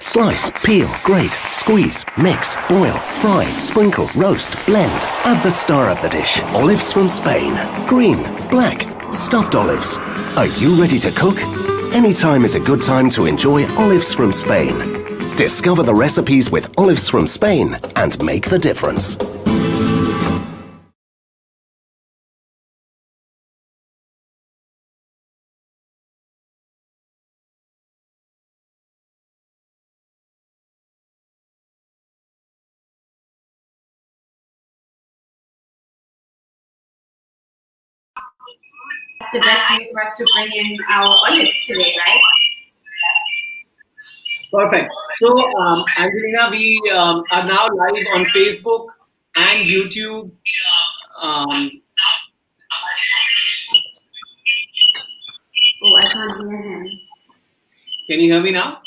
Slice, peel, grate, squeeze, mix, boil, fry, sprinkle, roast, blend. Add the star of the dish, olives from Spain. Green, black, stuffed olives. Are you ready to cook? Any time is a good time to enjoy olives from Spain. Discover the recipes with olives from Spain and make the difference. That's the best way for us to bring in our olives today, right? Perfect. So, Angelina, we are now live on Facebook and YouTube. Oh, I can't hear him. Can you hear me now?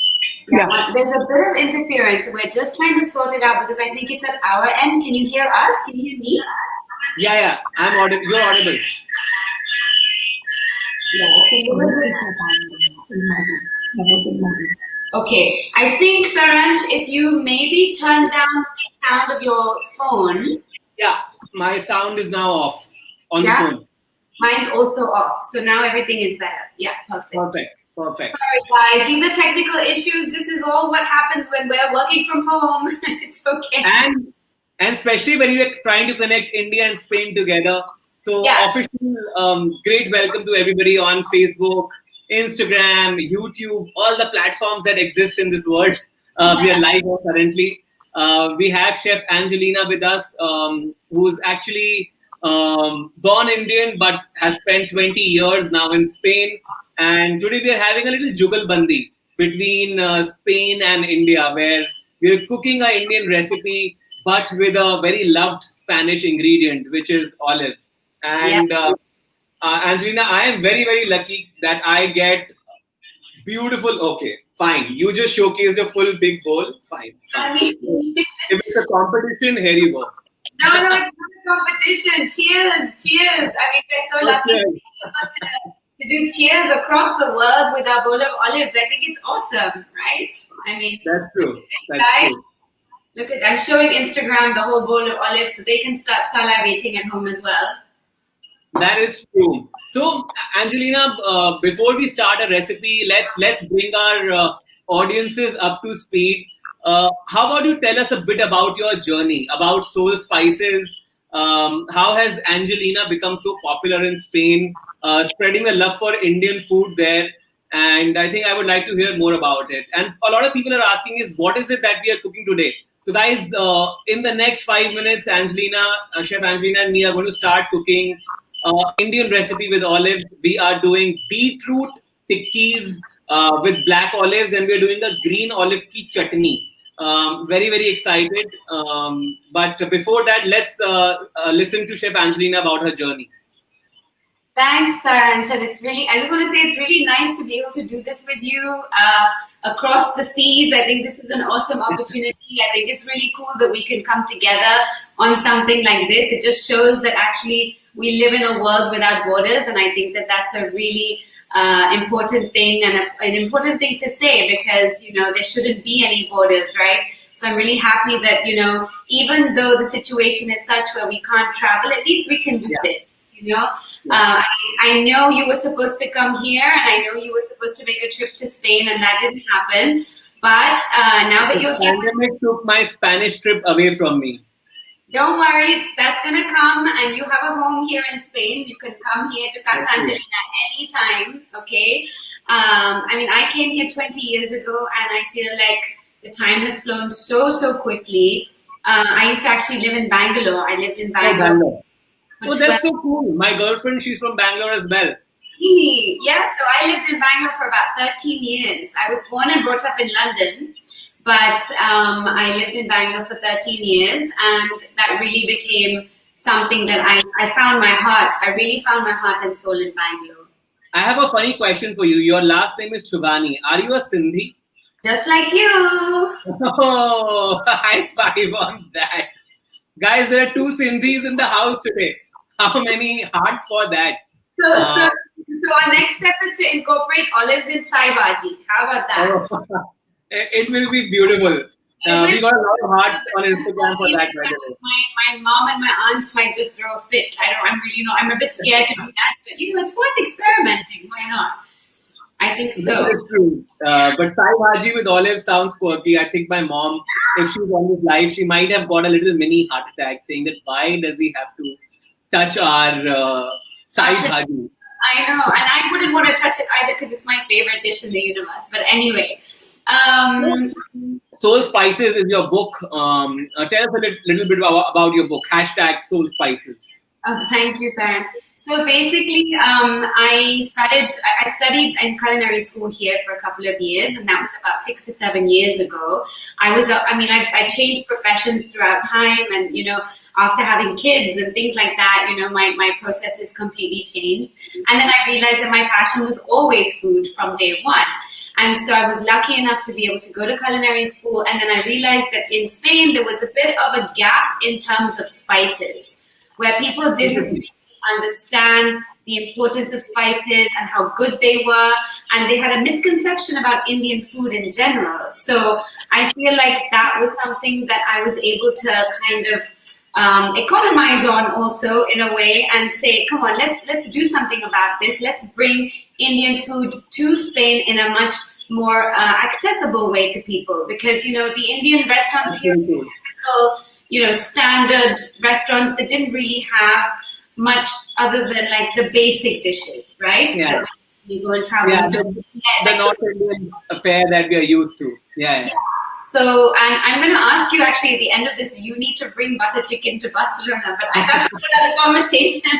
Yeah. There's a bit of interference. We're just trying to sort it out because I think it's at our end. Can you hear us? Can you hear me? Yeah. I'm audible. You're audible. Okay, I think Saransh, if you maybe turn down the sound of your phone. Yeah, my sound is now off on the phone. Mine's also off, so now everything is better. Yeah, perfect. Perfect. Sorry guys, these are technical issues. This is all what happens when we're working from home. It's okay. And especially when you're trying to connect India and Spain together. So official great welcome to everybody on Facebook, Instagram, YouTube, all the platforms that exist in this world. We are live currently. We have Chef Anjalina with us, who's actually born Indian but has spent 20 years now in Spain. And today we are having a little jugalbandi between Spain and India, where we are cooking an Indian recipe but with a very loved Spanish ingredient, which is olives. And Angelina, I am very, very lucky that I get beautiful. Okay, fine. You just showcased a full big bowl. Fine. I mean, if it's a competition, here you go. No, it's not a competition. Cheers. I mean, we're so lucky to do cheers across the world with our bowl of olives. I think it's awesome, right? I mean, that's true. Look at, I'm showing Instagram the whole bowl of olives so they can start salivating at home as well. That is true. So, Angelina, before we start a recipe, let's bring our audiences up to speed. How about you tell us a bit about your journey, about Soul Spices? How has Angelina become so popular in Spain, spreading the love for Indian food there? And I think I would like to hear more about it. And a lot of people are asking is, what is it that we are cooking today? So guys, in the next 5 minutes, Angelina, Chef Angelina and me are going to start cooking Indian recipe with olives. We are doing beetroot tikkis with black olives, and we are doing a green olive ki chutney. Very, very excited. But before that, let's listen to Chef Angelina about her journey. Thanks, Saransh. And I just want to say it's really nice to be able to do this with you across the seas. I think this is an awesome opportunity. I think it's really cool that we can come together on something like this. It just shows that actually we live in a world without borders. And I think that that's a really important thing and an important thing to say because, there shouldn't be any borders, right? So I'm really happy that, even though the situation is such where we can't travel, at least we can do this. I know you were supposed to come here and I know you were supposed to make a trip to Spain and that didn't happen. But now that you're here... The pandemic took my Spanish trip away from me. Don't worry, that's going to come and you have a home here in Spain. You can come here to Casa Angelina anytime, okay? I came here 20 years ago and I feel like the time has flown so quickly. I used to actually live in Bangalore. I lived in Bangalore. Oh, that's so cool. My girlfriend, she's from Bangalore as well. Really? Yeah, so I lived in Bangalore for about 13 years. I was born and brought up in London, but I lived in Bangalore for 13 years, and that really became something that I found my heart. I really found my heart and soul in Bangalore. I have a funny question for you. Your last name is Chugani. Are you a Sindhi? Just like you. Oh, high five on that. Guys, there are 2 Sindhis in the house today. How many hearts for that? So our next step is to incorporate olives in sai bhaji. How about that? It will be beautiful. We got a lot of hearts on Instagram for that, by the way. My mom and my aunts might just throw a fit. I'm really, I'm a bit scared to do that, but it's worth experimenting. Why not? I think so. That is true. But Sai Bhaji with olives sounds quirky. I think my mom, if she was on this live, she might have got a little mini heart attack saying that why does he have to touch our Sai Bhaji? I know, and I wouldn't want to touch it either because it's my favorite dish in the universe. But anyway. Soul Spices is your book. Tell us a little bit about your book. # Soul Spices. Oh, thank you, Saransh. So basically, I studied in culinary school here for a couple of years, and that was about 6 to 7 years ago. I changed professions throughout time, and after having kids and things like that, my processes completely changed. And then I realized that my passion was always food from day one. And so I was lucky enough to be able to go to culinary school. And then I realized that in Spain, there was a bit of a gap in terms of spices, where people didn't really understand the importance of spices and how good they were. And they had a misconception about Indian food in general. So I feel like that was something that I was able to kind of economize on also in a way and say, come on, let's do something about this. Let's bring Indian food to Spain in a much more accessible way to people, because the Indian restaurants here, typical, standard restaurants that didn't really have much other than like the basic dishes, right? Yeah. You go and travel. Yeah, the North Indian affair that we are used to. Yeah. So, and I'm going to ask you actually at the end of this, you need to bring butter chicken to Barcelona, but that's another conversation.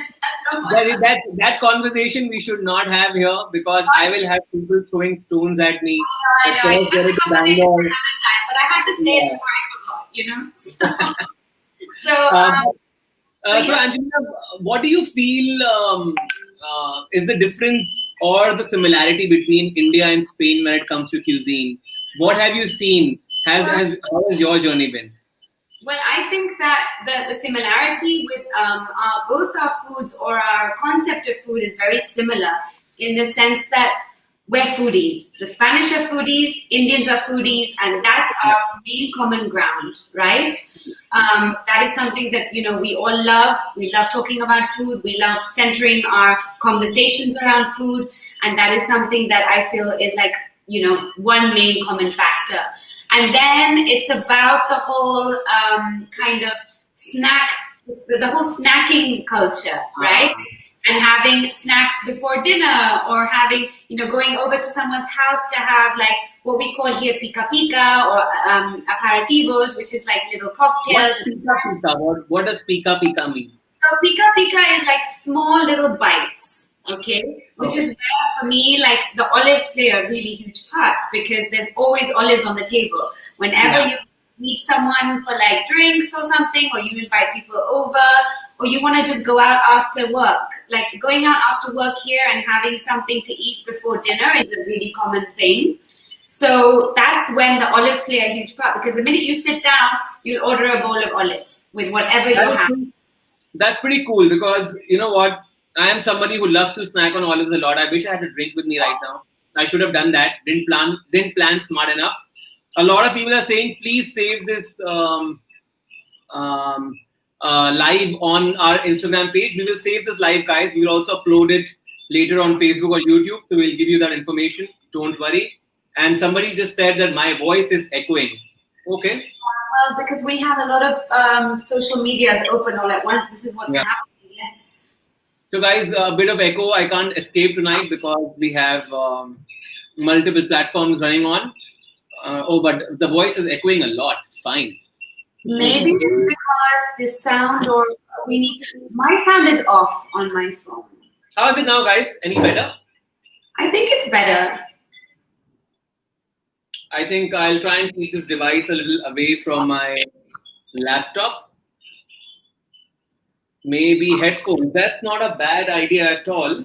That conversation we should not have here, because I will have people throwing stones at me. I know. That's a conversation for another time, but I had to say it before I forgot, So Anjalina, what do you feel is the difference or the similarity between India and Spain when it comes to cuisine? What have you seen? How has your journey been? Well, I think that the similarity with both our foods or our concept of food is very similar, in the sense that we're foodies. The Spanish are foodies, Indians are foodies, and that's our main common ground, right? That is something that, we all love. We love talking about food. We love centering our conversations around food. And that is something that I feel is like, one main common factor. And then it's about the whole kind of snacks, the whole snacking culture, right? And having snacks before dinner, or having, going over to someone's house to have like what we call here pica pica, or aperitivos, which is like little cocktails. What does pica pica mean? So pica pica is like small little bites, okay? Which is where, for me, like the olives play a really huge part, because there's always olives on the table. Whenever you meet someone for like drinks or something, or you invite people over, or you want to just go out after work. Like going out after work here and having something to eat before dinner is a really common thing. So that's when the olives play a huge part, because the minute you sit down, you'll order a bowl of olives with whatever you have. That's pretty cool, because you know what? I am somebody who loves to snack on olives a lot. I wish I had a drink with me right now. I should have done that. Didn't plan smart enough. A lot of people are saying, please save this live on our Instagram page. We will save this live, guys. We will also upload it later on Facebook or YouTube. So we'll give you that information. Don't worry. And somebody just said that my voice is echoing. Okay. Well, because we have a lot of social medias open all at once. This is what's happening. Yes. So guys, a bit of echo. I can't escape tonight because we have multiple platforms running on. But the voice is echoing a lot. Fine. Maybe it's because the sound, or we need to. My sound is off on my phone. How is it now, guys? Any better? I think it's better. I think I'll try and keep this device a little away from my laptop. Maybe headphones. That's not a bad idea at all.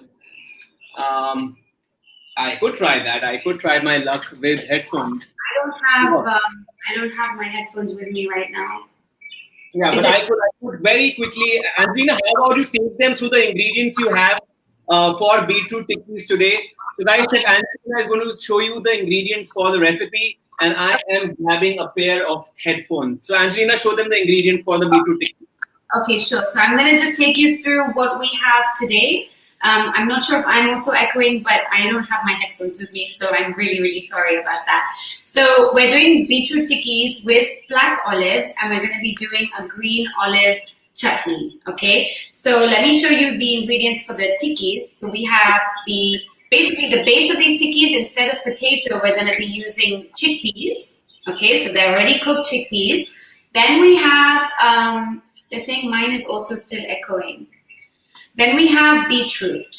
I could try that. I could try my luck with headphones. I don't have my headphones with me right now. Yeah, but I could very quickly. Anjalina, how about you take them through the ingredients you have for beetroot tikkis today? So guys, Anjalina is going to show you the ingredients for the recipe. and I am grabbing a pair of headphones. So Angelina, show them the ingredient for the beetroot tikki. Okay, sure. So I'm going to just take you through what we have today. I'm not sure if I'm also echoing, but I don't have my headphones with me, so I'm really, really sorry about that. So we're doing beetroot tikkis with black olives, and we're going to be doing a green olive chutney, okay? So let me show you the ingredients for the tikkis. So we have basically the base of these tikkis, instead of potato, we're going to be using chickpeas, okay? So they're already cooked chickpeas. Then we have, they're saying mine is also still echoing. Then we have beetroot.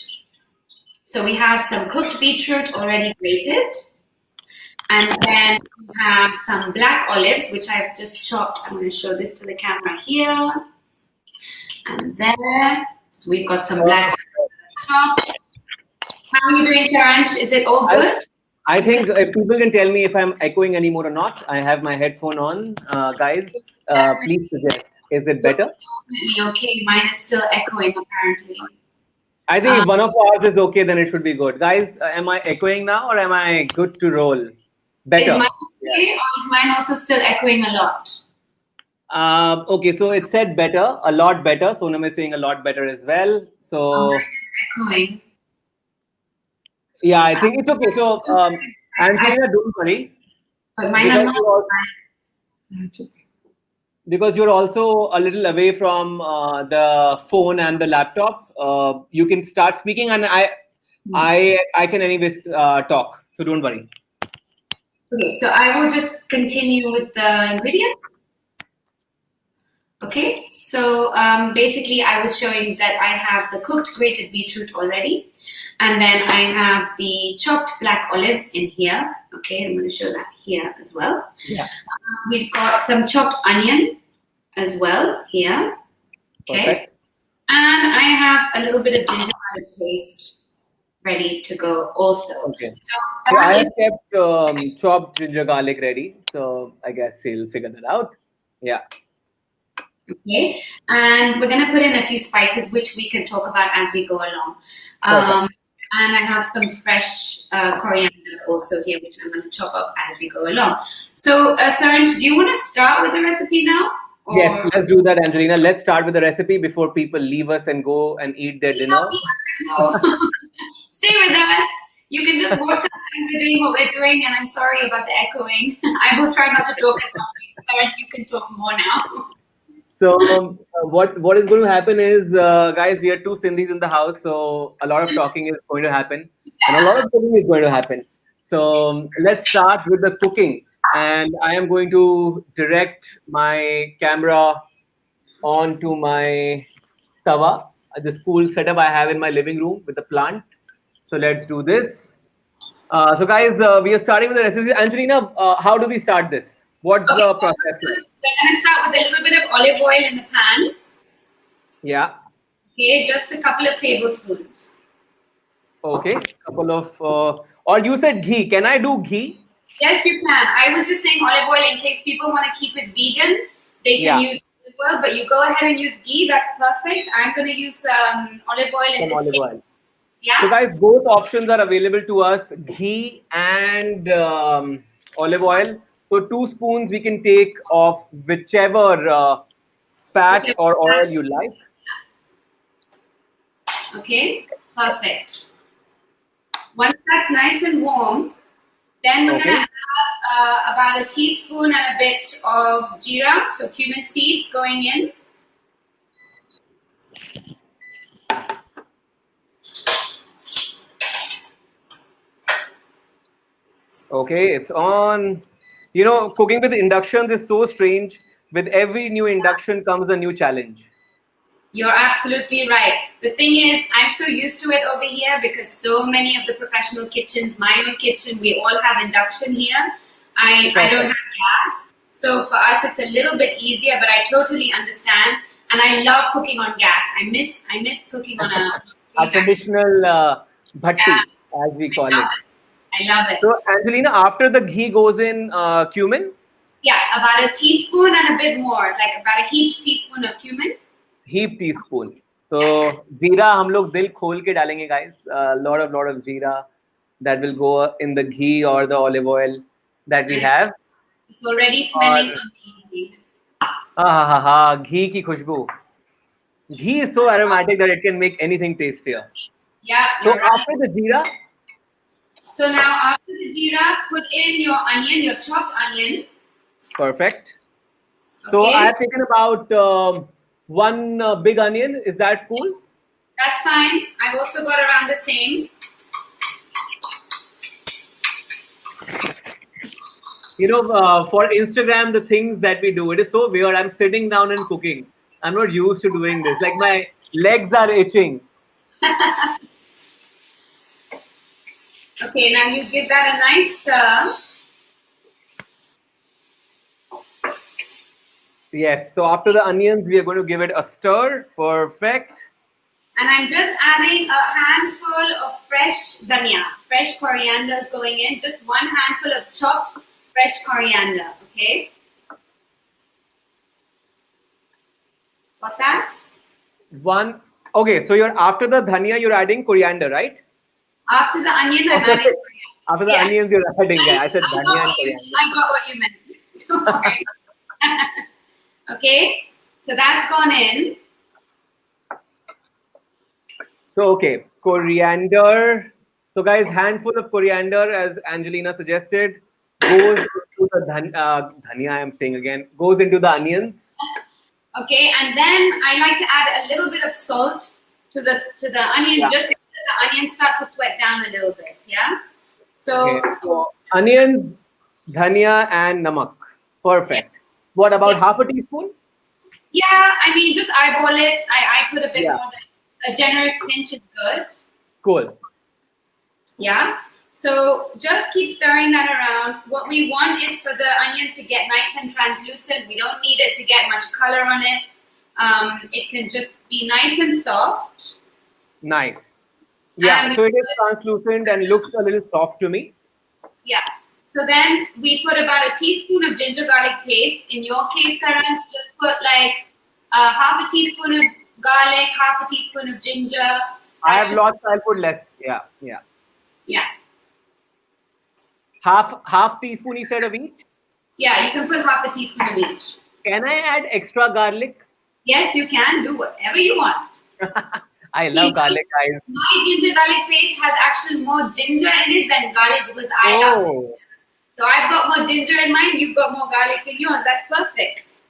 So we have some cooked beetroot already grated. And then we have some black olives, which I've just chopped. I'm going to show this to the camera here. And there. So we've got some black chopped. How are you doing, Saransh? Is it all good? I think if people can tell me if I'm echoing anymore or not, I have my headphone on. Guys, please suggest. Is it better? Definitely okay. Mine is still echoing, apparently. I think if one of ours is okay, then it should be good. Guys, am I echoing now or am I good to roll? Better. Is mine okay, or is mine also still echoing a lot? Okay, so it said better, a lot better. Sonam is saying a lot better as well. So mine is echoing. Yeah, I think it's okay. So Angelina, don't worry. But mine are not. Because you're also a little away from the phone and the laptop, you can start speaking, and I can anyways talk. So don't worry. Okay, so I will just continue with the ingredients. Okay, so basically I was showing that I have the cooked grated beetroot already, and then I have the chopped black olives in here. Okay, I'm going to show that here as well. Yeah. We've got some chopped onion as well here. Okay. Perfect. And I have a little bit of ginger garlic paste ready to go also. Okay. So I have kept chopped ginger garlic ready. So I guess you'll figure that out. Yeah. Okay. And we're going to put in a few spices, which we can talk about as we go along. And I have some fresh coriander also here, which I'm going to chop up as we go along. So, Saransh, do you want to start with the recipe now? Or? Yes, let's do that, Angelina. Let's start with the recipe before people leave us and go and eat their dinner. Stay with us. You can just watch us and we're doing what we're doing. And I'm sorry about the echoing. I will try not to talk as much. Saransh, you can talk more now. So what is going to happen is, guys, we are two Sindhis in the house, so a lot of talking is going to happen, and a lot of cooking is going to happen. So let's start with the cooking, and I am going to direct my camera onto my tawa, this cool setup I have in my living room with the plant. So let's do this. So guys, we are starting with the recipe. Angelina, how do we start this? What's the process like? We're going to start with a little bit of olive oil in the pan. Yeah. Okay, just a couple of tablespoons. Okay, couple of, or you said ghee. Can I do ghee? Yes, you can. I was just saying olive oil in case people want to keep it vegan. They can use olive oil, but you go ahead and use ghee. That's perfect. I'm going to use olive oil in this case. Yeah. So guys, both options are available to us, ghee and olive oil. So 2 spoons we can take of whichever fat or oil you like. Okay, perfect. Once that's nice and warm, then we're going to add about a teaspoon and a bit of jeera, so cumin seeds going in. Okay, it's on. You know, cooking with inductions is so strange. With every new induction comes a new challenge. You're absolutely right. The thing is, I'm so used to it over here because so many of the professional kitchens, my own kitchen, we all have induction here. I don't have gas. So for us, it's a little bit easier, but I totally understand. And I love cooking on gas. I miss cooking on a traditional bhatti, as we call it. I love it. So, Angelina, after the ghee goes in cumin? Yeah, about a teaspoon and a bit more, like about a heaped teaspoon of cumin. Heaped teaspoon. So, jeera, hum log dil khol ke dalenge, guys. Lot of jeera that will go in the ghee or the olive oil. that we have. It's already smelling amazing. Ghee ki khushboo. Ghee is so aromatic that it can make anything tastier. Yeah, So you're right. after the jeera, So now after the jeera, put in your onion, your chopped onion. perfect. So I Okay, have taken about one big onion. Is that cool? that's fine. I've also got around the same. You know, for Instagram, the things that we do, it is so weird. I'm sitting down and cooking. I'm not used to doing this. Like my legs are itching. Okay, now you give that a nice stir. Yes. So after the onions, we are going to give it a stir. Perfect. And I'm just adding a handful of fresh dhania, fresh coriander is going in. Just one handful of chopped fresh coriander, okay? Got that? One. Okay. So you're after the dhania, you're adding coriander, right? After the onion, I'm Okay. adding coriander. After the Yeah. onions, you're adding. I said I got dhania and what you, coriander. I got what you meant. Don't worry. Okay, so that's gone in. So okay, coriander. So guys, handful of coriander, as Angelina suggested, goes into the dhania. I am saying again, goes into the onions. Okay, and then I like to add a little bit of salt to the onion, Yeah. just so that the onions start to sweat down a little bit. Yeah. So Okay. So onions, dhania, and namak. Perfect. What about Yeah. half a teaspoon? yeah, I mean, just eyeball it. I put a bit Yeah. more than a generous pinch is good. Cool. Yeah. So just keep stirring that around. What we want is for the onion to get nice and translucent. We don't need it to get much color on it. It can just be nice and soft. Nice. Yeah. And So it is translucent and looks a little soft to me. yeah. So then we put about a teaspoon of ginger garlic paste. In your case, Saransh, just put like half a teaspoon of garlic, half a teaspoon of ginger. I have lots. I'll put less. Yeah. Yeah. Yeah. Half teaspoon. You said of each. Yeah, you can put half a teaspoon of each. Can I add extra garlic? Yes, you can do whatever you want. I love garlic, guys. My ginger garlic paste has actually more ginger in it than garlic because I love it. Oh, So I've got more ginger in mine, you've got more garlic in yours. That's perfect.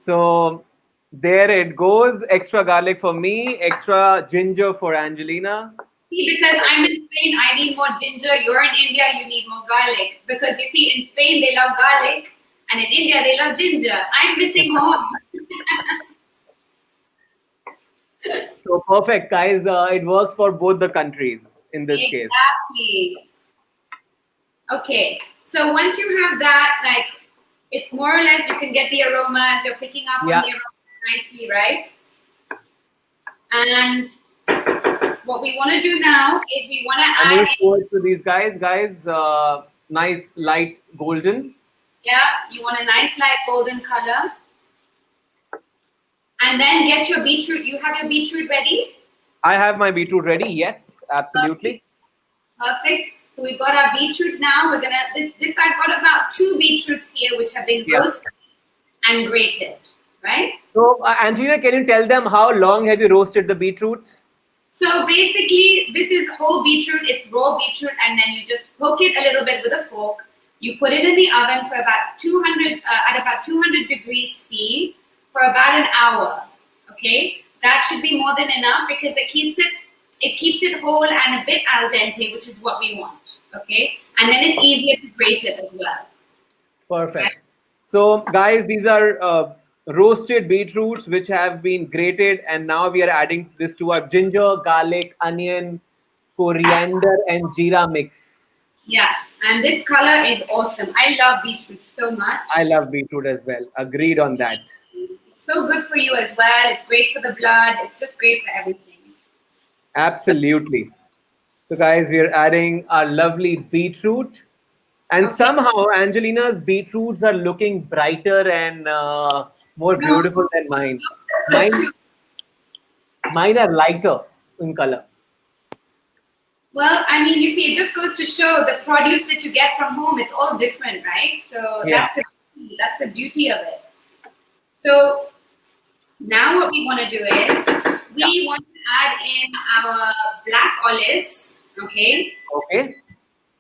so there it goes. Extra garlic for me, extra ginger for Angelina. See, because I'm in Spain, I need more ginger. You're in India, you need more garlic. Because you see, in Spain, they love garlic, and in India, they love ginger. I'm missing home. So perfect, guys. It works for both the countries in this case. Exactly. Okay, so once you have that, like, it's more or less, you can get the aromas, you're picking up Yeah. on the aromas nicely, right? And what we want to do now is we want to I'm add going to show it to these guys. Guys, nice light golden. yeah, you want a nice light golden color. And then get your beetroot. You have your beetroot ready? I have my beetroot ready. Yes, absolutely. Perfect. So we've got our beetroot now. We're gonna this I've got about 2 beetroots here which have been Yeah. roasted and grated, right? So, Angelina, can you tell them how long have you roasted the beetroots? So basically, this is whole beetroot. It's raw beetroot, and then you just poke it a little bit with a fork. You put it in the oven for about 200 at about 200 degrees C for about an hour. Okay, that should be more than enough because it keeps it whole and a bit al dente, which is what we want. Okay, and then it's easier to grate it as well. Perfect. So, guys, these are roasted beetroots which have been grated, and now we are adding this to our ginger, garlic, onion, coriander, and jeera mix. Yeah, and this color is awesome. I love beetroot so much. I love beetroot as well. Agreed on that. It's so good for you as well. It's great for the blood. It's just great for everything. Absolutely. So, guys, we are adding our lovely beetroot. And Okay. somehow Angelina's beetroots are looking brighter and more beautiful than mine. Good too. Mine are lighter in color. Well, I mean, you see, it just goes to show the produce that you get from home, it's all different, right? So Yeah. that's the beauty of it. So now what we want to do is Yeah. we want to add in our black olives, okay? Okay.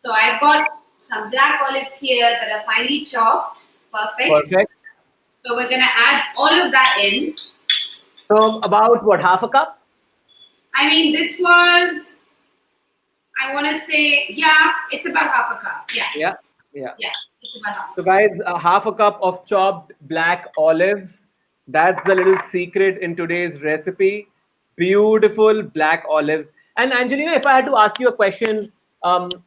So I've got some black olives here that are finely chopped. Perfect. Perfect. So we're gonna add all of that in. So about what, half a cup? I mean, this was, I want to say, yeah, it's about half a cup. Yeah, Yeah. Yeah. yeah, it's about half a So, cup. guys, half a cup of chopped black olives. That's the little secret in today's recipe. Beautiful black olives. And Angelina, if I had to ask you a question,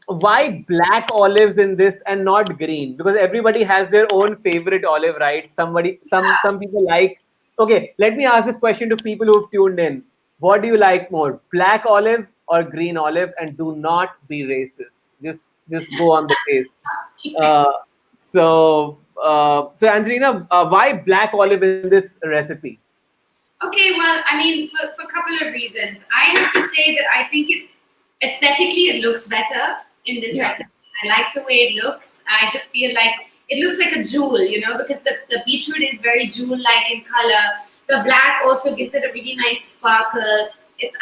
why black olives in this and not green? Because everybody has their own favorite olive, right? Some people like. Okay, let me ask this question to people who've tuned in. What do you like more, black olive or green olive? And do not be racist. Just go on the taste. Uh, so Angelina, why black olive in this recipe? Okay, well, I mean, for a couple of reasons. I have to say that I think aesthetically it looks better in this Yeah. recipe. I like the way it looks. I just feel like it looks like a jewel, because the beetroot is very jewel-like in color. The black also gives it a really nice sparkle.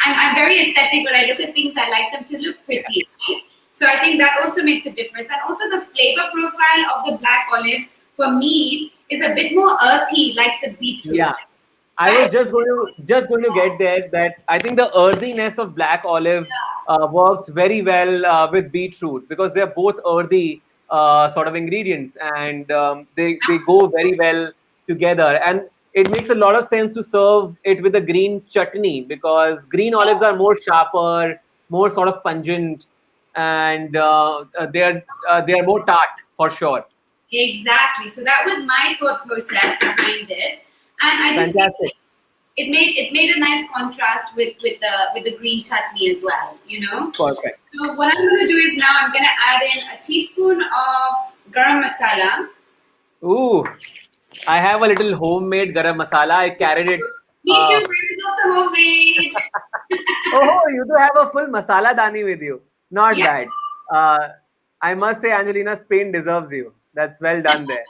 I'm very aesthetic. When I look at things, I like them to look pretty. Right? So I think that also makes a difference. And also the flavor profile of the black olives for me is a bit more earthy, like the beetroot. Yeah. I was just going to get there, that I think the earthiness of black olive works very well with beetroot, because they're both earthy sort of ingredients, and they go very well together. And it makes a lot of sense to serve it with a green chutney, because green olives are more sharper, more sort of pungent, and they are more tart for sure. Exactly. So that was my thought process behind it, and I just feel Fantastic. like it made a nice contrast with the green chutney as well. Perfect. So what I'm going to do is now I'm going to add in a teaspoon of garam masala. Ooh, I have a little homemade garam masala. I carried it. Me too. Mine is also homemade. Oh, you do have a full masala dani with you. Not Yeah. bad. Uh, I must say, Angelina, Spain deserves you. That's well done there.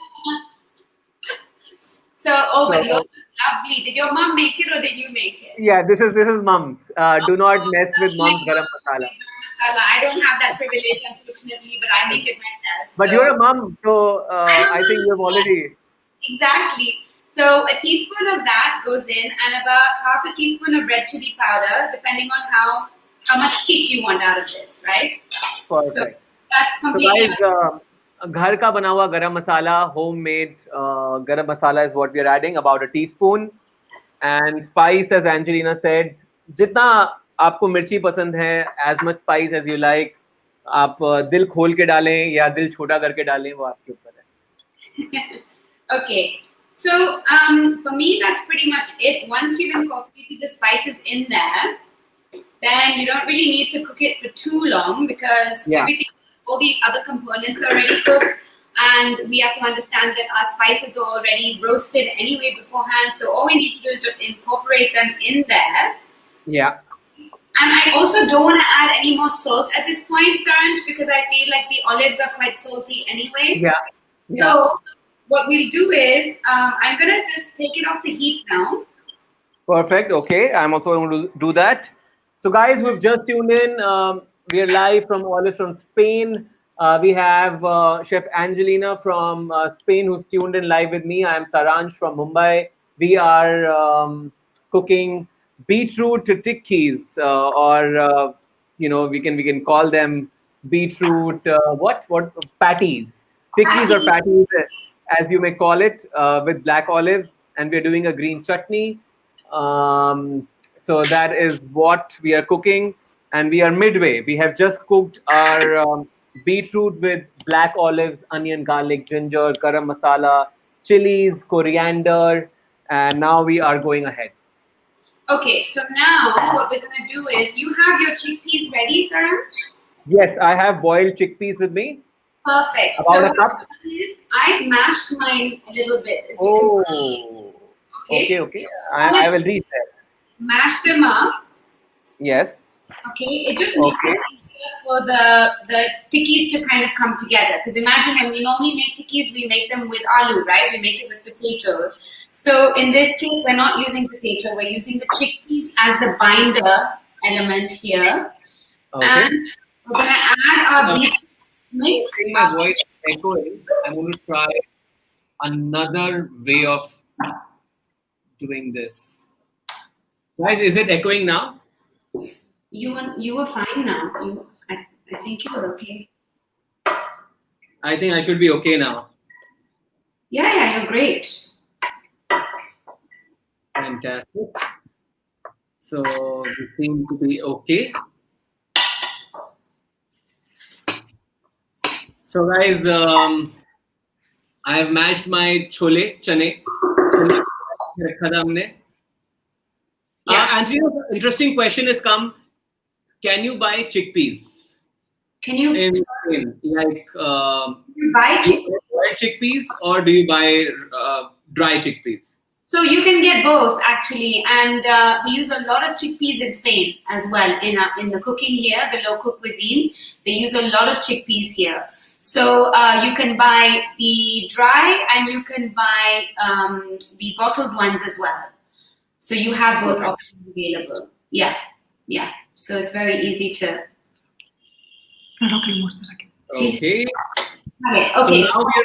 So, but yours So was lovely. Did your mom make it or did you make it? yeah, this is mom's. Do not mess with She mom's makes garam masala. garam masala. I don't have that privilege, unfortunately, but I make it myself. But So you're a mom, so I'm a I think mom. you've already. Exactly. So a teaspoon of that goes in, and about half a teaspoon of red chili powder, depending on how much kick you want out of this, right? So Perfect. that's So completely. guys, घर का बना हुआ garam masala, homemade garam masala is what we are adding, about a teaspoon. And spice, as Angelina said, जितना आपको मिर्ची पसंद है, as much spice as you like. आप दिल खोल के डालें या दिल छोटा करके डालें, वो आपके ऊपर है. Okay. So for me, that's pretty much it. Once you've incorporated the spices in there, then you don't really need to cook it for too long because Yeah. everything, all the other components are already cooked, and we have to understand that our spices are already roasted anyway beforehand. So all we need to do is just incorporate them in there. Yeah. And I also don't want to add any more salt at this point, Saransh, because I feel like the olives are quite salty anyway. Yeah. Yeah. So what we'll do is I'm gonna just take it off the heat now. Perfect. Okay. I'm also going to do that. So, guys who have just tuned in, we are live from Olives from Spain. We have Chef Angelina from Spain who's tuned in live with me. I'm Saransh from Mumbai. We are cooking beetroot tikkis, or we can call them beetroot what patties, tikkis or Patty. patties, as you may call it, with black olives, and we're doing a green chutney. So that is what we are cooking, and we are midway. We have just cooked our beetroot with black olives, onion, garlic, ginger, garam masala, chilies, coriander, and now we are going ahead. Okay, so now what we're gonna do is you have your chickpeas ready, Saransh? Yes, I have boiled chickpeas with me, Perfect. about So a what cup. I've done is I've mashed mine a little bit, as you can see. Oh, okay, Okay. okay. I will read that. Mash them up. Yes. Okay. It just makes Okay. it easier for the tikkis to kind of come together. Because imagine when we normally make tikkis, we make them with aloo, right? We make it with potato. So in this case, we're not using potato. We're using the chickpeas as the binder element here. Okay. And we're going to add our beef mix. I think my voice is echoing. I'm going to try another way of doing this. Guys, is it echoing now? You were fine now. I think you were okay. I think I should be okay now. Yeah, you're great. Fantastic. So we seem to be okay. So guys, I have mashed my chane. Angelina, interesting question has come. Can you buy chickpeas? Can you Like buy do you buy chickpeas or do you buy dry chickpeas? So you can get both actually, and we use a lot of chickpeas in Spain as well. In the cooking here, the local cuisine, they use a lot of chickpeas here. So you can buy the dry and you can buy the bottled ones as well. So you have both options available. Yeah. So it's very easy to. Okay. Okay. So now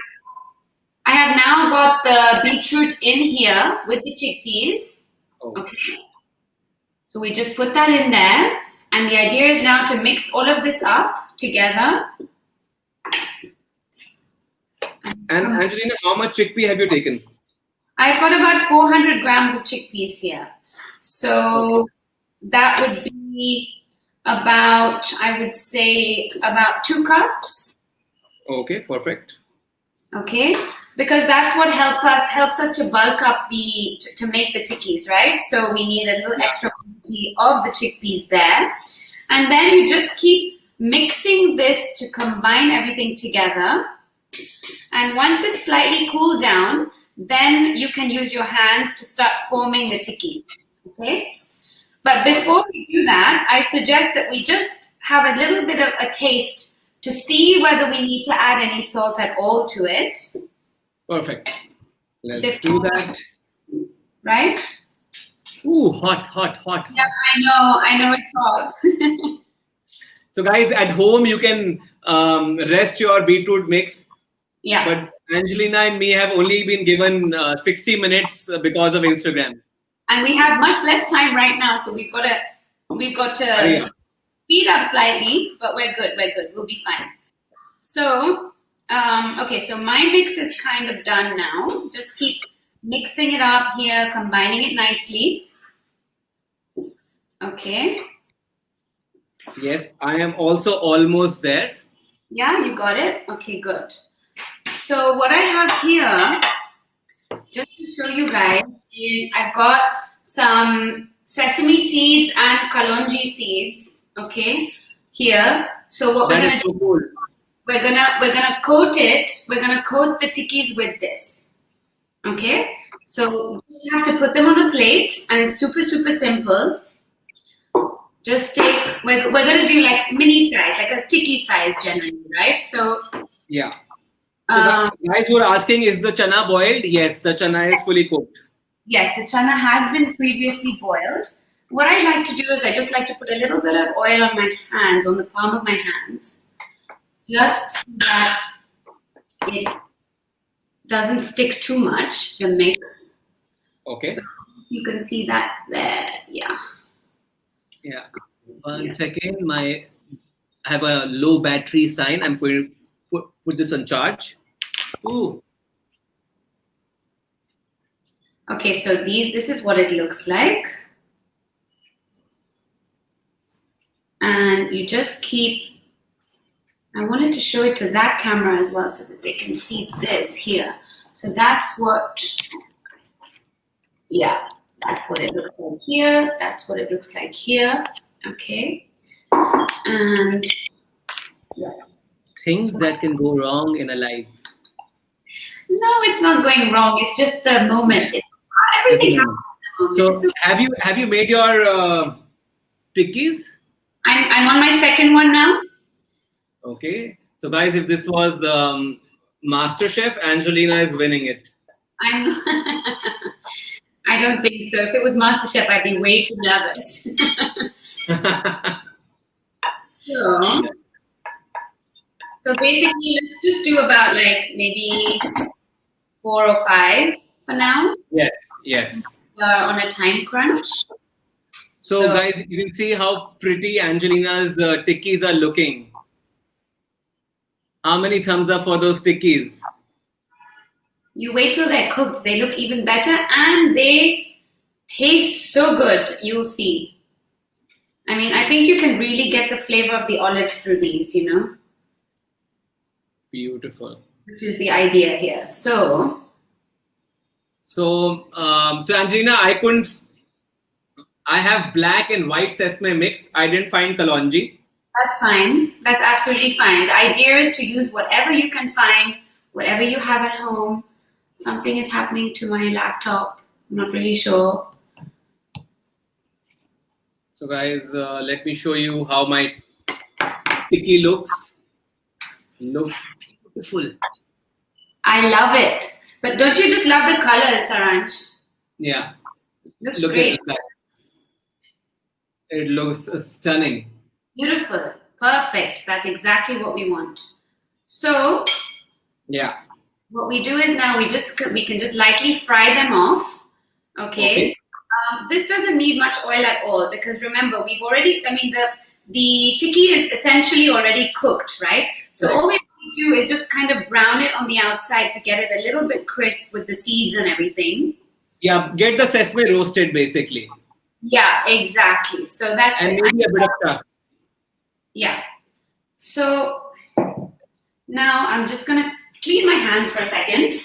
I have now got the beetroot in here with the chickpeas. Okay. So we just put that in there. And the idea is now to mix all of this up together. And Angelina, how much chickpea have you taken? I've got about 400 grams of chickpeas here. So that would be about, I would say, about 2 cups. Okay, perfect. Okay, because that's what helps us to bulk up to make the tikkis, right? So we need a little extra quantity of the chickpeas there. And then you just keep mixing this to combine everything together. And once it's slightly cooled down, then you can use your hands to start forming the tikkis, okay? But before we do that, I suggest that we just have a little bit of a taste to see whether we need to add any salt at all to it. Perfect. Let's do that. Right? Ooh, hot. Yeah, I know it's hot. So guys, at home, you can rest your beetroot mix. Yeah. But Angelina and me have only been given 60 minutes because of Instagram. And we have much less time right now, so we've got to speed up slightly, but we're good. We'll be fine. So, okay, so my mix is kind of done now. Just keep mixing it up here, combining it nicely. Okay. Yes, I am also almost there. Yeah, you got it? Okay, good. So what I have here, just to show you guys, is I've got some sesame seeds and kalonji seeds, okay, here. So what we're gonna do, cool. we're gonna coat it. We're gonna coat the tikkis with this, okay. So you have to put them on a plate, and it's super simple. Just take. We're gonna do like mini size, like a tikki size generally, right? So yeah. So guys who are asking, is the chana boiled? Yes, the chana is fully cooked. Yes, the chana has been previously boiled. What I like to do is I just like to put a little bit of oil on my hands, on the palm of my hands, just so that it doesn't stick too much, the mix. Okay. So you can see that there, yeah. Yeah. One second, I have a low battery sign. I'm going to put this on charge. Ooh. Okay, so this is what it looks like. And you just keep, I wanted to show it to that camera as well so that they can see this here. So that's what, yeah, that's what it looks like here. That's what it looks like here. Okay. And yeah. Things that can go wrong in a life. No, it's not going wrong. It's just the moment. Everything happens in the moment. So have you made your tikkis? I'm on my second one now. Okay. So, guys, if this was MasterChef, Angelina is winning it. I'm. I don't think so. If it was MasterChef, I'd be way too nervous. So, so basically, let's just do about like maybe 4 or 5 for now. Yes, yes. On a time crunch. So, guys, you can see how pretty Angelina's tikkis are looking. How many thumbs up for those tikkis? You wait till they're cooked. They look even better and they taste so good. You'll see. I mean, I think you can really get the flavor of the olives through these, you know? Beautiful. Which is the idea here. So Angelina, I have black and white sesame mix. I didn't find kalonji. that's fine. That's absolutely fine. The idea is to use whatever you can find, whatever you have at home. Something is happening to my laptop. I'm not really sure. So, guys, let me show you how my tikki looks. Looks beautiful. I love it. But don't you just love the colors, Saransh? Yeah. Looks Look great. at this. It looks stunning. Beautiful. Perfect. That's exactly what we want. So Yeah. what we do is now we can just lightly fry them off. Okay. This doesn't need much oil at all because remember the tikki is essentially already cooked, right? So Right. all we do is just kind of brown it on the outside to get it a little bit crisp with the seeds and everything. Yeah, get the sesame roasted basically. Yeah, exactly. So that's And it. maybe a bit of crust. Yeah. So now I'm just gonna clean my hands for a second.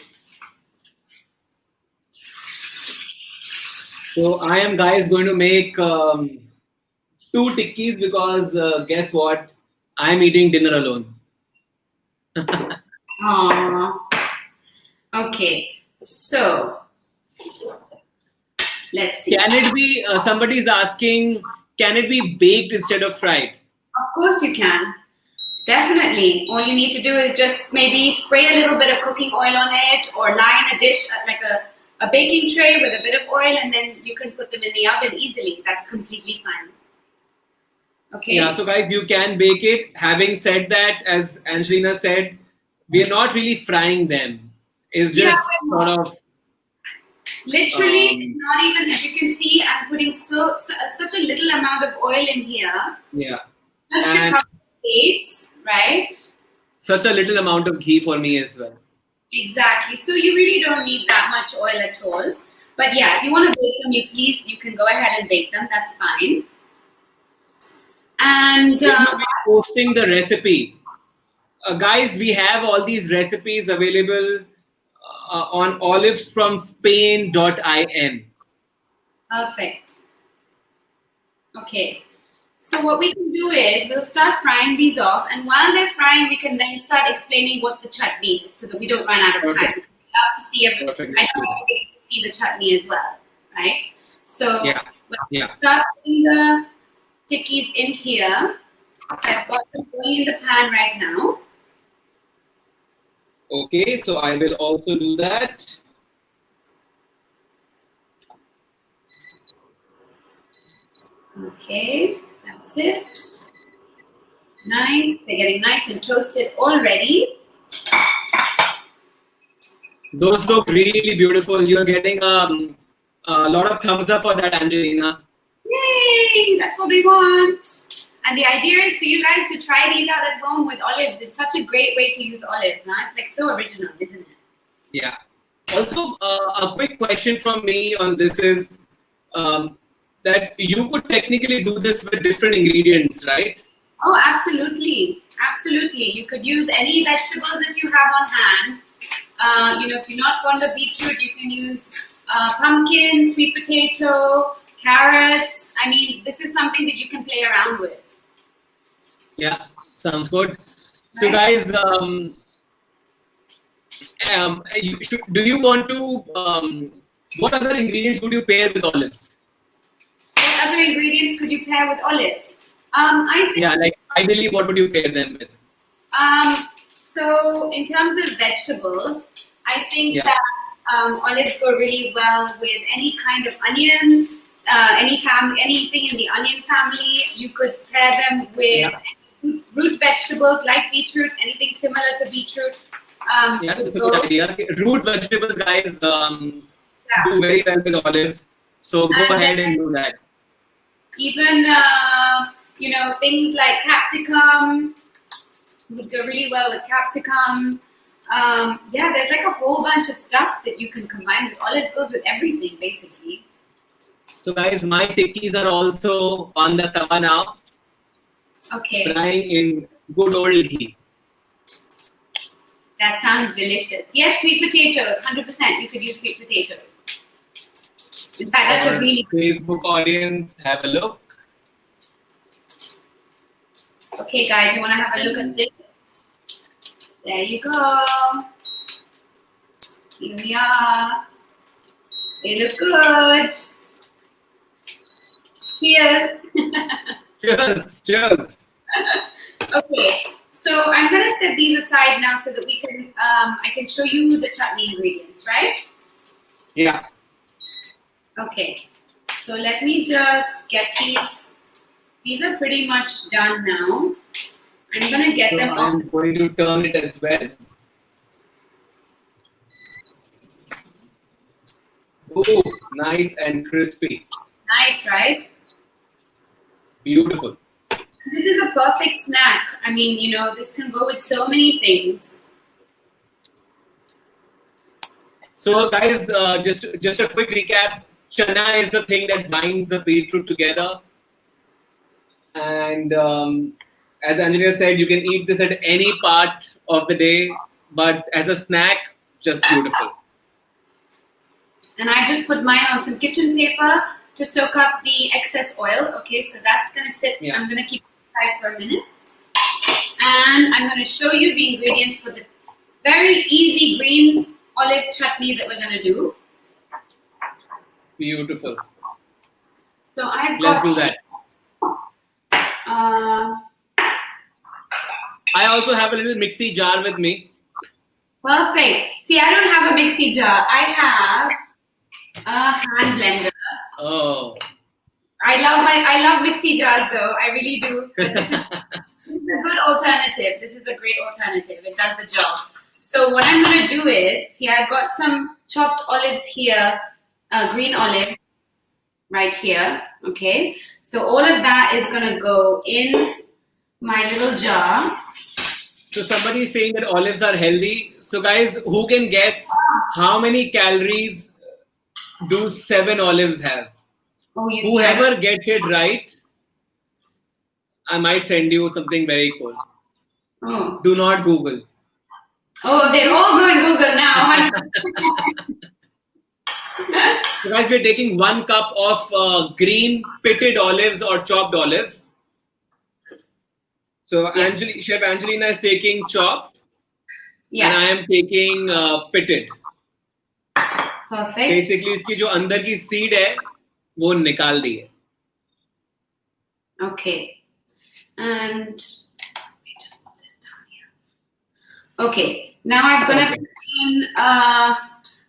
So I am, guys, going to make 2 tikkis because guess what? I'm eating dinner alone. Aww. Okay. So let's see. Can it be, somebody's asking, can it be baked instead of fried? Of course you can. Definitely. All you need to do is just maybe spray a little bit of cooking oil on it or line a dish like a baking tray with a bit of oil and then you can put them in the oven easily. That's completely fine. Okay. Yeah, so guys, you can bake it. Having said that, as Angelina said, we are not really frying them. It's just sort of... Literally, it's not even, as you can see, I'm putting such a little amount of oil in here. Yeah. Just to And cover the base, right? such a little amount of ghee for me as well. Exactly. So you really don't need that much oil at all. But yeah, if you want to bake them, you can go ahead and bake them. That's fine. And We will be posting the recipe. Guys, we have all these recipes available on olivesfromspain.in. perfect. Okay. So what we can do is we'll start frying these off, and while they're frying, we can then start explaining what the chutney is, so that we don't run out of time. Perfect. We love to see everything. Perfect. I know everybody to see the chutney as well, right? So Yeah. start putting the tikkis in here. I've got them going in the pan right now. Okay, so I will also do that. Okay, that's it. Nice. They're getting nice and toasted already. Those look really beautiful. You're getting a lot of thumbs up for that, Angelina. Yay! That's what we want. And the idea is for you guys to try these out at home with olives. It's such a great way to use olives. Now it's like so original, isn't it? Yeah. Also, a quick question from me on this is that you could technically do this with different ingredients, right? Oh, absolutely. Absolutely. You could use any vegetables that you have on hand. If you're not fond of beetroot, you can use pumpkin, sweet potato, carrots. I mean, this is something that you can play around with. Yeah, sounds good. So, guys, do you want to? What other ingredients would you pair with olives? What other ingredients could you pair with olives? I think Yeah, like ideally, what would you pair them with? So in terms of vegetables, I think Yeah. that olives go really well with any kind of onion, anything in the onion family. You could pair them with root vegetables like beetroot, anything similar to beetroot. Yeah, that's a would good go. idea. Okay, root vegetables, guys, do very well with olives. So go And ahead then and do that. even things like capsicum would go really well with capsicum. There's like a whole bunch of stuff that you can combine with olives. Goes with everything basically. So guys, my tikkis are also on the tawa now, Okay, frying in good old ghee. that sounds delicious. Yes, sweet potatoes, 100%. You could use sweet potatoes. In fact, that's a Our really Facebook audience, have a look. okay, guys. You want to have a look at this? There you go. Here we are. They look good. Cheers. Cheers, cheers. Okay, so I'm gonna set these aside now so that we can I can show you the chutney ingredients, right? Yeah. Okay, so let me just get these. These are pretty much done now. I'm gonna get So them off. I'm going to turn it as well. Oh, nice and crispy. Nice, right? Beautiful. This is a perfect snack. I mean, this can go with so many things. So guys, just a quick recap. Chana is the thing that binds the beetroot together. And as Anjalina said, you can eat this at any part of the day, but as a snack, just beautiful. And I just put mine on some kitchen paper to soak up the excess oil. Okay, so that's gonna sit. Yeah. I'm gonna keep it aside for a minute. And I'm gonna show you the ingredients for the very easy green olive chutney that we're gonna do. Beautiful. So I've Let's got do that. I also have a little mixie jar with me. Perfect. See, I don't have a mixie jar. I have a hand blender. Oh. I love mixie jars though. I really do. But this is a good alternative. This is a great alternative. It does the job. So what I'm going to do is, see, I've got some chopped olives here, green olive right here. Okay. So all of that is going to go in my little jar. So somebody is saying that olives are healthy. So guys, who can guess how many calories do 7 olives have? Oh, you see. Whoever gets it right, I might send you something very cool. Oh. Do not Google. Oh, they're all going Google now. So guys, we're taking 1 cup of green pitted olives or chopped olives. So Chef Anjalina is taking chopped, and I am taking pitted. Perfect. Basically, इसकी जो अंदर की seed है, वो निकाल दी है. Okay. And let me just put this down here. Okay. Now I'm gonna put in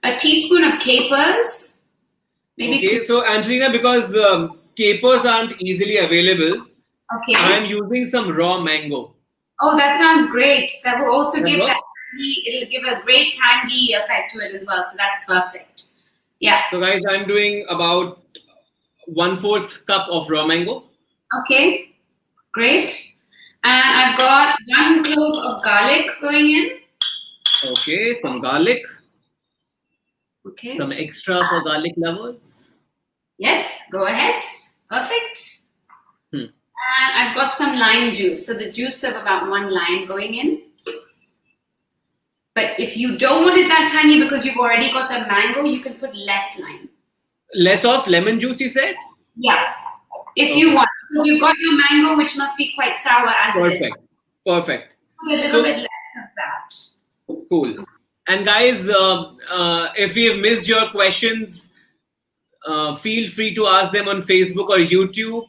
a teaspoon of capers. Maybe Okay. So Angelina, because capers aren't easily available, okay. I am using some raw mango. Oh, that sounds great. That will also give works? that it'll give a great tangy effect to it as well. So that's perfect. Yeah. So guys, I'm doing about 1/4 cup of raw mango. Okay. Great. And I've got 1 clove of garlic going in. Okay, some garlic. Okay. Some extra for garlic lovers. Yes, go ahead. Perfect. And I've got some lime juice. So the juice of about 1 lime going in. But if you don't want it that tangy because you've already got the mango, you can put less lime. Less of lemon juice, you said? Yeah. If you want. Because you've got your mango, which must be quite sour as it is. Perfect. Put a little bit less of that. Cool. And guys, if we have missed your questions, feel free to ask them on Facebook or YouTube.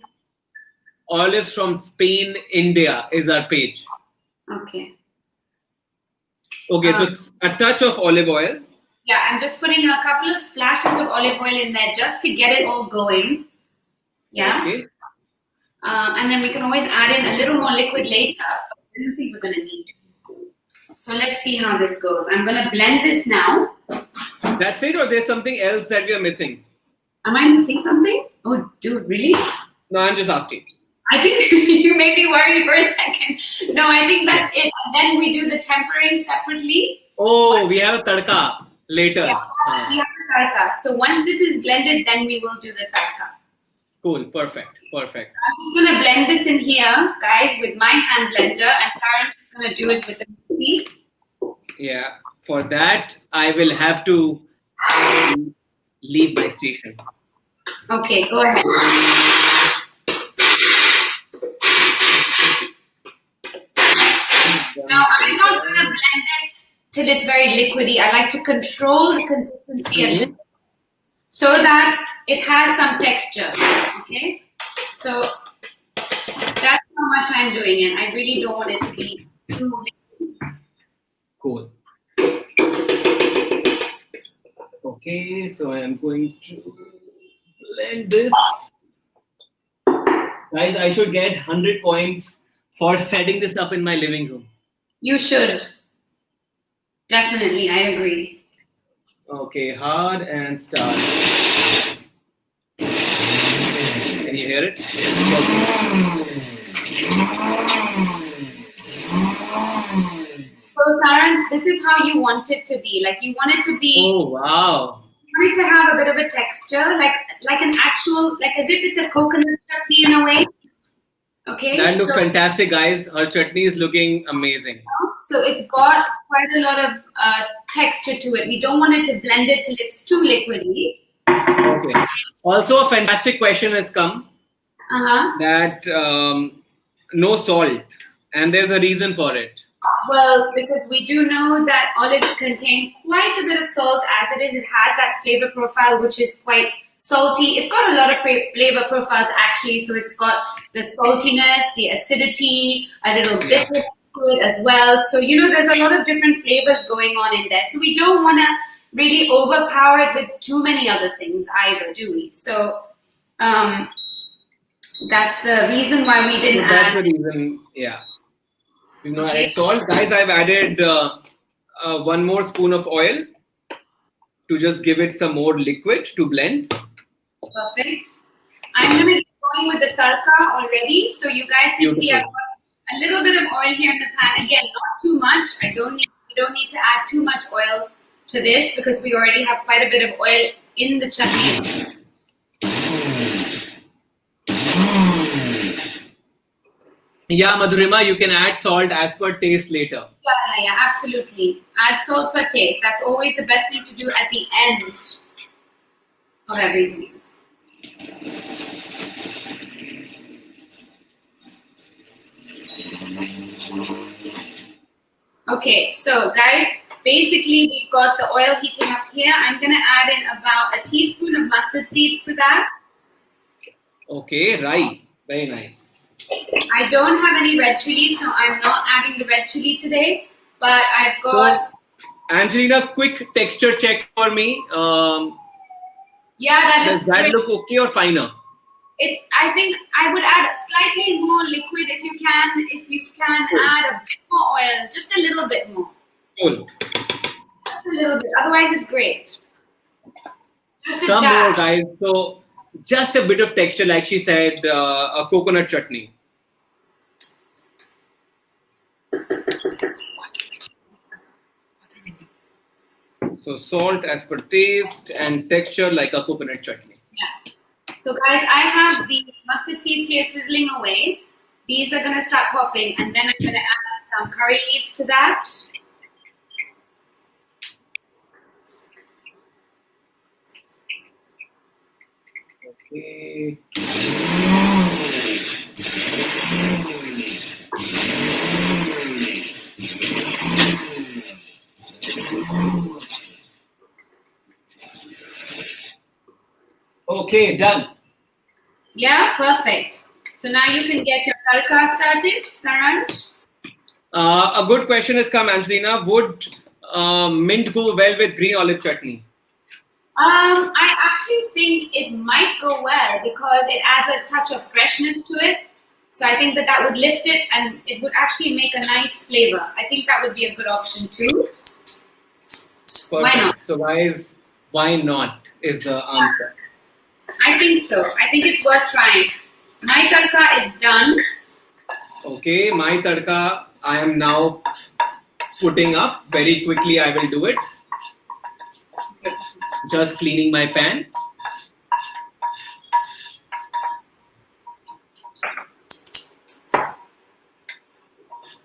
Olives from Spain, India is our page. Okay. Okay, so it's a touch of olive oil. Yeah, I'm just putting a couple of splashes of olive oil in there just to get it all going. Yeah. Okay. And then we can always add in a little more liquid later. I don't think we're going to need to. So let's see how this goes. I'm going to blend this now. That's it, or there's something else that we are missing? Am I missing something? Oh, dude, really? No, I'm just asking. I think you made me worry for a second. No, I think that's it. And then we do the tempering separately. Oh, we have tadka later. Yeah, we have the tadka. So once this is blended, then we will do the tadka. Cool, perfect. I'm just going to blend this in here, guys, with my hand blender, and Saransh is going to do it with the desi. Yeah, for that, I will have to leave my station. Okay, go ahead. Now, I'm not going to blend it till it's very liquidy. I like to control the consistency a little so that it has some texture. Okay? So, that's how much I'm doing it. I really don't want it to be too liquidy. Cool. Okay, so I am going to blend this. Guys, I should get 100 points for setting this up in my living room. You should. Definitely, I agree. Okay, hard and start. Can you hear it? So, Saransh, this is how you want it to be. Like, you want it to be... Oh, wow. You want it to have a bit of a texture, like an actual, like as if it's a coconut chutney in a way. Okay. That looks fantastic, guys. Her chutney is looking amazing. So it's got quite a lot of texture to it. We don't want it to blend it till it's too liquidy. Okay. Also, a fantastic question has come that no salt, and there's a reason for it. Well, because we do know that olives contain quite a bit of salt as it is. It has that flavor profile, which is quite salty. It's got a lot of flavor profiles actually. So it's got the saltiness, the acidity, a little bitterness to it as well. So, you know, there's a lot of different flavors going on in there. So we don't want to really overpower it with too many other things either, do we? So that's the reason why we didn't add. That's the reason, yeah. You know, add salt. Guys, I've added 1 more spoon of oil to just give it some more liquid to blend. Perfect. I'm going to get going with the tadka already. So you guys can see I've got a little bit of oil here in the pan. Again, not too much. We don't need to add too much oil to this because we already have quite a bit of oil in the chutney. Yeah, Madhurima, you can add salt as per taste later. Yeah, absolutely. Add salt per taste. That's always the best thing to do at the end of everything. Okay, so guys, basically we've got the oil heating up here. I'm going to add in about a teaspoon of mustard seeds to that. Okay, right. Very nice. I don't have any red chili, so I'm not adding the red chili today. But I've got... So, Angelina, quick texture check for me. Yeah, does that great. look okay or finer? I think I would add slightly more liquid if you can. If you can add a bit more oil, just a little bit more. Cool. Just a little bit. Otherwise, it's great. Just Some more, guys. So just a bit of texture, like she said, a coconut chutney. So salt as per taste and texture like a coconut chutney. Yeah. So guys, I have the mustard seeds here sizzling away. These are going to start popping, and then I'm going to add some curry leaves to that. Okay. Okay, done. Yeah, perfect. So now you can get your tadka started, Saransh. A good question has come, Angelina. Would mint go well with green olive chutney? I actually think it might go well because it adds a touch of freshness to it. So I think that would lift it and it would actually make a nice flavor. I think that would be a good option too. Perfect. Why not? So, guys, why not is the answer. I think so. I think it's worth trying. My tadka is done. Okay, my tadka I am now putting up. Very quickly I will do it. Just cleaning my pan.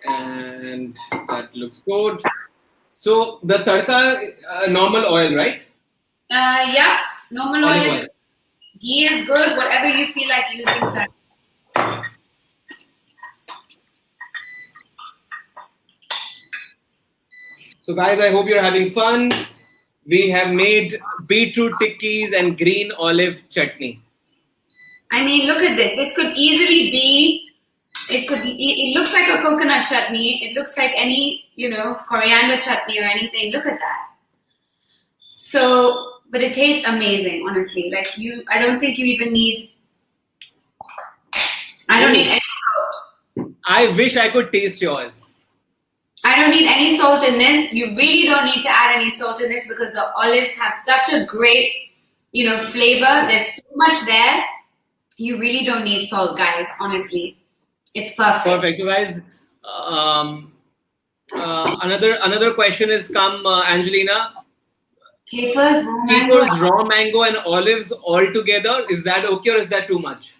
And that looks good. So the tadka, normal oil, right? Yeah, normal Olive oil oil. is ghee is good. Whatever you feel like using, sir. So guys, I hope you're having fun. We have made beetroot tikkis and green olive chutney. I mean, look at this. This could easily be. It looks like a coconut chutney. It looks like any, coriander chutney or anything. Look at that. So, but it tastes amazing, honestly. Like I don't think you even need. I don't need any salt. I wish I could taste yours. I don't need any salt in this. You really don't need to add any salt in this because the olives have such a great, flavor. There's so much there. You really don't need salt, guys. Honestly, it's perfect. Perfect. You guys, another question has come, Angelina. Capers, raw mango. Capers, raw mango, and olives all together. Is that okay or is that too much?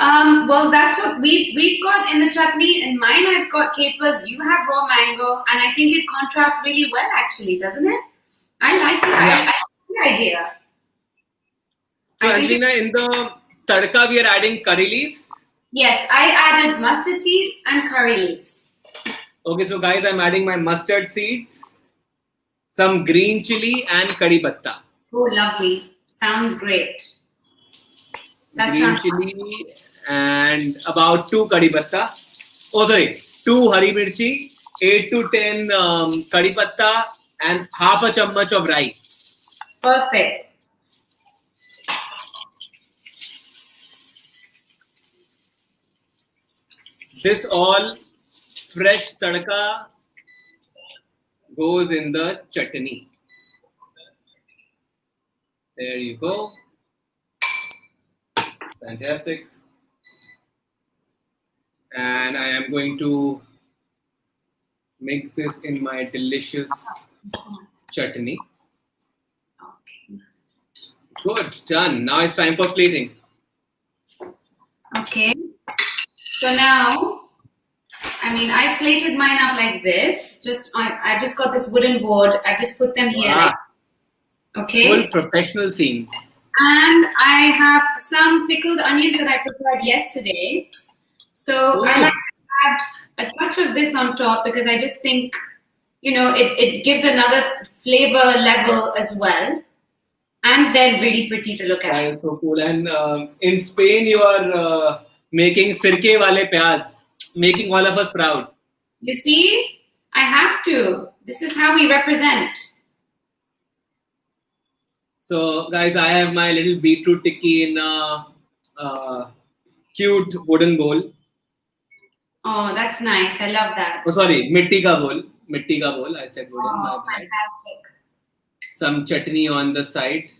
Well, that's what we've got in the chutney. In mine, I've got capers. You have raw mango, and I think it contrasts really well, actually, doesn't it? I like it. I like the idea. So, Angelina, in the tadka, we are adding curry leaves. Yes, I added mustard seeds and curry leaves. Okay, so guys, I'm adding my mustard seeds, some green chili, and kadhi patta. Oh, lovely. Sounds great. Green chili and about 2 kadhi patta. Oh, sorry, 2 hari mirchi, 8 to 10 kadhi patta, and half a chammach of rice. Perfect. This all fresh tadka goes in the chutney. There you go. Fantastic. And I am going to mix this in my delicious chutney. Okay. Good, done. Now it's time for plating. Okay. So now, I plated mine up like this. I just got this wooden board. I just put them here. Wow. Okay. Full professional scene. And I have some pickled onions that I prepared yesterday. So I like to add a touch of this on top because I just think, it gives another flavor level as well. And they're really pretty to look at. That is so cool. And in Spain, you are making sirke wale pyaz, making all of us proud. You see, I have to. This is how we represent. So, guys, I have my little beetroot tikki in a cute wooden bowl. Oh, that's nice. I love that. Oh, sorry, mitti ka bowl. Mitti ka bowl. I said wooden. Oh, fantastic. Some chutney on the side.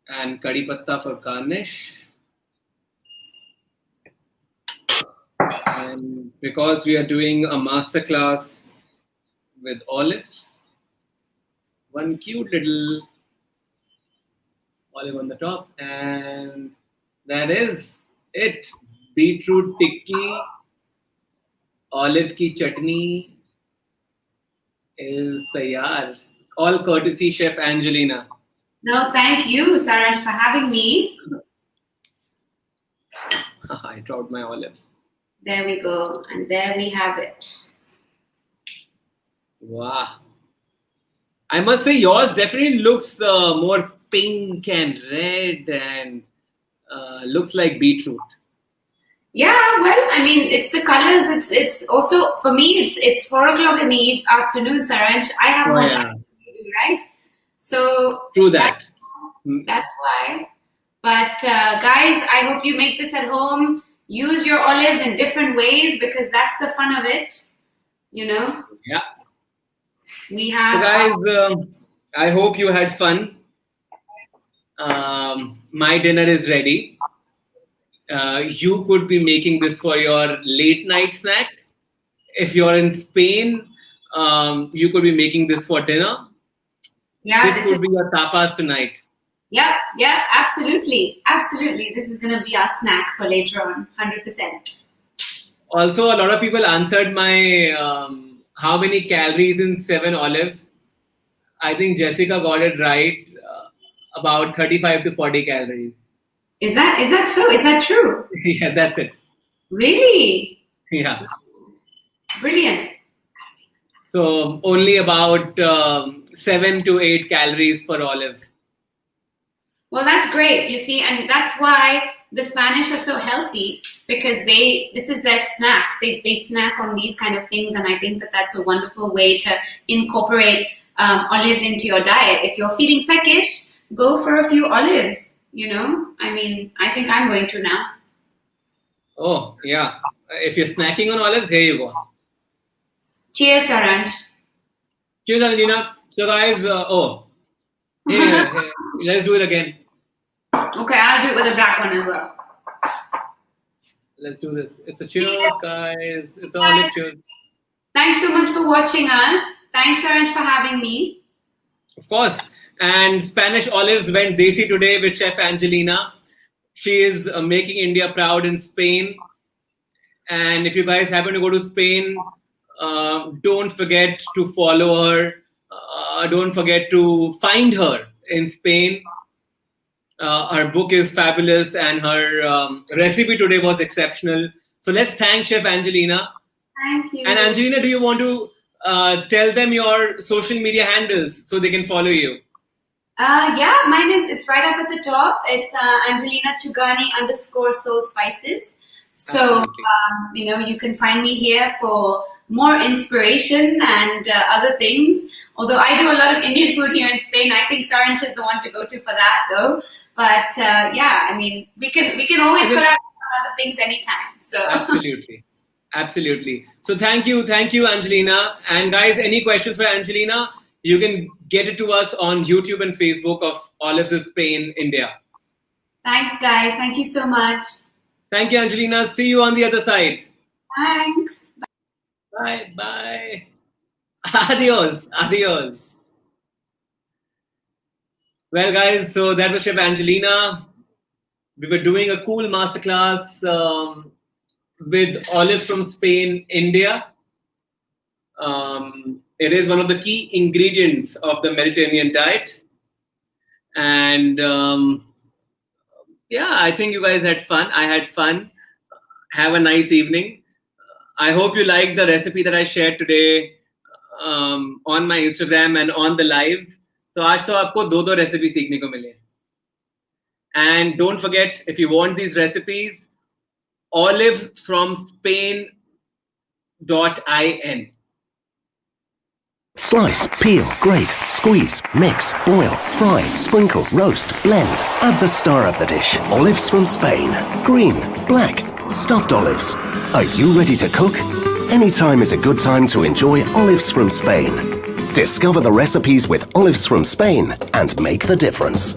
And kadhi patta for garnish. And because we are doing a masterclass with olives, one cute little olive on the top, and that is it. Beetroot tikki, olive ki chutney is taiyar. All courtesy Chef Angelina. No, thank you, Saransh, for having me. I dropped my olive. There we go. And there we have it. Wow. I must say yours definitely looks more pink and red and looks like beetroot. Yeah, well, I mean, it's the colors. It's also for me. It's 4 o'clock in the afternoon, Saransh. I have Oh more yeah, life to do, right? So true that that. Mm. that's why. But guys, I hope you make this at home. Use your olives in different ways because that's the fun of it. You know, Yeah. we So have. guys, I hope you had fun. My dinner is ready. You could be making this for your late night snack. If you're in Spain, you could be making this for dinner. Yeah, This this is. could be your tapas tonight. Yeah, yeah, absolutely, absolutely. This is gonna be our snack for later on, 100%. Also, a lot of people answered my how many calories in 7 olives. I think Jessica got it right. About 35 to 40 calories. Is that so? Is that true? Yeah, that's it. Really? Yeah. Brilliant. So only about 7 to 8 calories per olive. Well, that's great. You see, and that's why the Spanish are so healthy because this is their snack. They snack on these kind of things, and I think that that's a wonderful way to incorporate olives into your diet. If you're feeling peckish, go for a few olives. You know, I mean, I think I'm going to now. Oh, yeah. If you're snacking on olives, here you go. Cheers, Saransh. Cheers, Anjalina. So, guys, here, let's do it again. Okay, I'll do it with a black one as well. Let's do this. It's a cheers, guys. It's all Guys. a cheers. Thanks so much for watching us. Thanks, Saransh, for having me. Of course. And Spanish olives went desi today with Chef Anjalina. She is making India proud in Spain. And if you guys happen to go to Spain, don't forget to follow her. Don't forget to find her in Spain. Her book is fabulous and her recipe today was exceptional. So let's thank Chef Anjalina. Thank you. And Angelina, do you want to tell them your social media handles so they can follow you? Yeah, mine it's right up at the top. It's Anjalina Chugani _soul spices. So, you can find me here for more inspiration and other things. Although I do a lot of Indian food here in Spain, I think Saransh is the one to go to for that, though. But yeah, I mean, we can always collaborate on other things anytime. So Absolutely. So thank you, Angelina. And guys, any questions for Angelina? You can get it to us on YouTube and Facebook of Olives with Spain, India. Thanks, guys. Thank you so much. Thank you, Angelina. See you on the other side. Thanks. Bye. Adios. Well, guys, so that was Chef Angelina. We were doing a cool masterclass with olives from Spain, India. It is one of the key ingredients of the Mediterranean diet. And yeah, I think you guys had fun. I had fun. Have a nice evening. I hope you liked the recipe that I shared today on my Instagram and on the live. So आज तो आपको दो recipe सीखने को मिले. And don't forget, if you want these recipes, olivesfromspain.in. Slice, peel, grate, squeeze, mix, boil, fry, sprinkle, roast, blend. Add the star of the dish. Olives from Spain. Green, black, stuffed olives. Are you ready to cook? Any time is a good time to enjoy olives from Spain. Discover the recipes with Olives from Spain and make the difference.